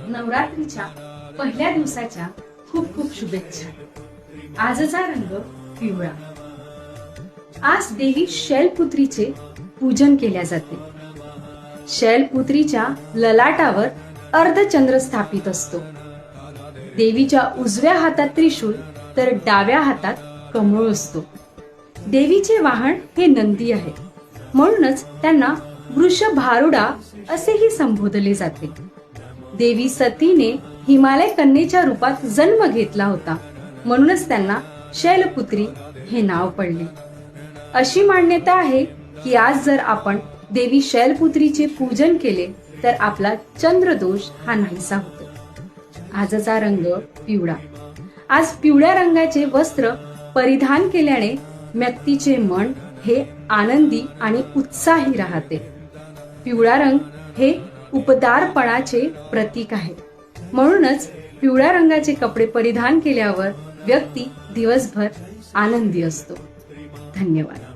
नवरात्रीच्या पहिल्या दिवसाच्या खूप खूप शुभेच्छा। आजचा रंग पिवळा। आज देवी शैलपुत्रीचे पूजन केल्या जाते। शैलपुत्रीच्या ललाटावर अर्धचंद्र स्थापित असतो। देवीच्या उजव्या हातात त्रिशूल तर डाव्या हातात कमळ असतो। देवीचे वाहन हे नंदी आहे, म्हणूनच त्यांना वृषभारूढा असेही संबोधले जाते। देवी सतीने हिमालय कन्येच्या रूपात जन्म घेतला होता, म्हणूनच त्यांना शैलपुत्री हे नाव पडले। अशी मान्यता आहे की आज जर आपण देवी शैलपुत्रीचे पूजन केले तर आपला चंद्रदोष हा नाहीसा होतो। आजचा रंग पिवळा। आज पिवळ्या रंगाचे वस्त्र परिधान केल्याने व्यक्तीचे मन हे आनंदी आणि उत्साही राहते। पिवळा रंग हे उपदारपणाचे प्रतीक आहे, म्हणूनच पिवळ्या रंगाचे कपडे परिधान केल्यावर व्यक्ती दिवसभर आनंदी असतो। धन्यवाद।